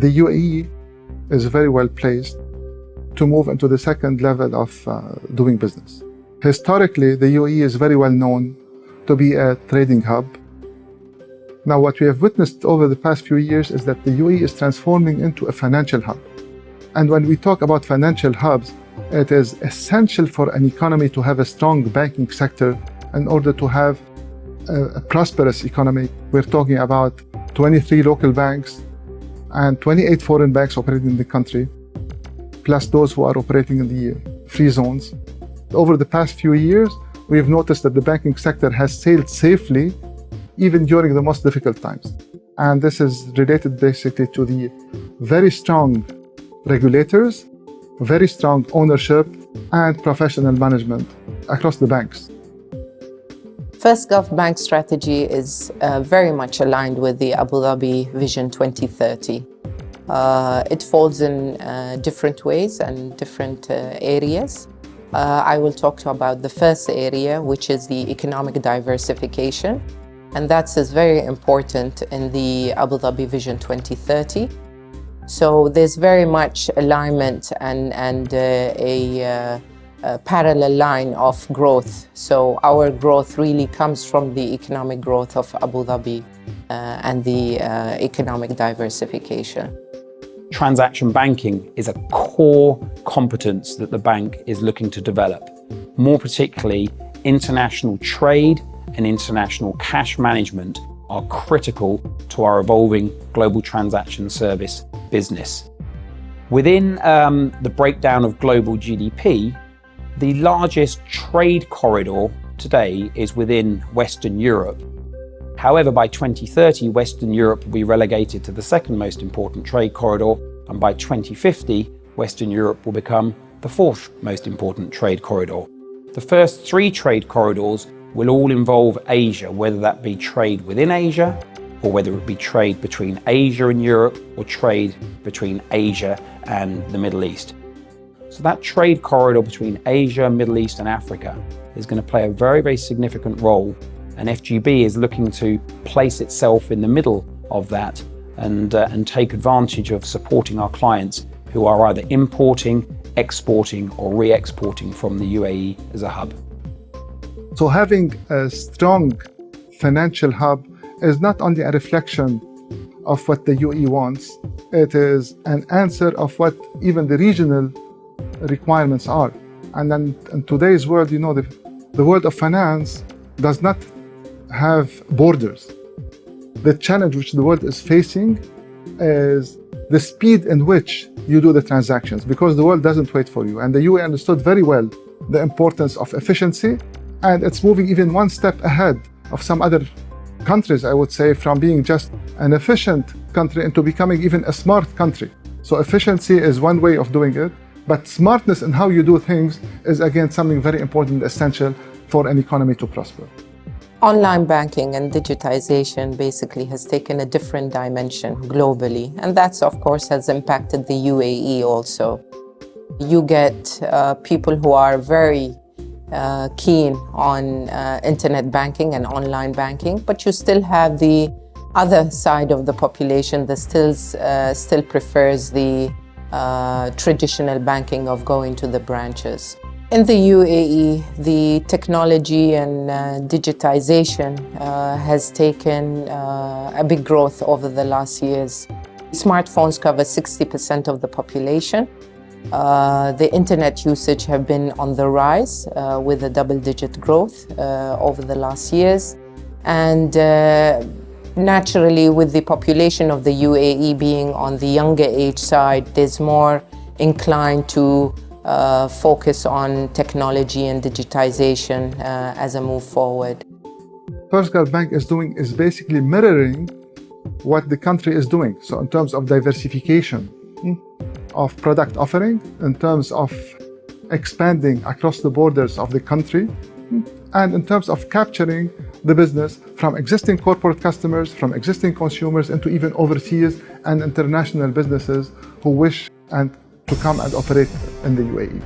the UAE is very well placed to move into the second level of doing business. Historically, the UAE is very well known to be a trading hub. Now, what we have witnessed over the past few years is that the UAE is transforming into a financial hub. And when we talk about financial hubs, it is essential for an economy to have a strong banking sector in order to have a prosperous economy. We're talking about 23 local banks and 28 foreign banks operating in the country, plus those who are operating in the free zones. Over the past few years, we've noticed that the banking sector has sailed safely, even during the most difficult times. And this is related basically to the very strong regulators, very strong ownership, and professional management across the banks. First Gulf Bank strategy is very much aligned with the Abu Dhabi Vision 2030. It folds in different ways and different areas. I will talk about the first area, which is the economic diversification. And that is very important in the Abu Dhabi Vision 2030. So there's very much alignment and a parallel line of growth. So our growth really comes from the economic growth of Abu Dhabi and the economic diversification. Transaction banking is a core competence that the bank is looking to develop. More particularly, international trade and international cash management are critical to our evolving global transaction service business. Within the breakdown of global GDP, the largest trade corridor today is within Western Europe. However, by 2030, Western Europe will be relegated to the second most important trade corridor, and by 2050, Western Europe will become the fourth most important trade corridor. The first three trade corridors will all involve Asia, whether that be trade within Asia, or whether it be trade between Asia and Europe, or trade between Asia and the Middle East. So that trade corridor between Asia, Middle East and Africa is going to play a very, very significant role. And FGB is looking to place itself in the middle of that and take advantage of supporting our clients who are either importing, exporting or re-exporting from the UAE as a hub. So having a strong financial hub is not only a reflection of what the UAE wants, it is an answer of what even the regional requirements are. And then in today's world, you know, the world of finance does not have borders. The challenge which the world is facing is the speed in which you do the transactions, because the world doesn't wait for you. And the UAE understood very well the importance of efficiency, and it's moving even one step ahead of some other countries, I would say, from being just an efficient country into becoming even a smart country. So efficiency is one way of doing it, but smartness in how you do things is again something very important and essential for an economy to prosper. Online banking and digitization basically has taken a different dimension globally, and that's of course has impacted the UAE also. You get people who are very keen on internet banking and online banking, but you still have the other side of the population that still prefers the traditional banking of going to the branches. In the UAE, the technology and digitization has taken a big growth over the last years. Smartphones cover 60% of the population. The internet usage have been on the rise with a double-digit growth over the last years. And naturally, with the population of the UAE being on the younger age side, there's more inclined to focus on technology and digitization as a move forward. First Gulf Bank is basically mirroring what the country is doing. So in terms of diversification of product offering, in terms of expanding across the borders of the country, and in terms of capturing the business from existing corporate customers, from existing consumers, into even overseas and international businesses who wish to come and operate in the UAE.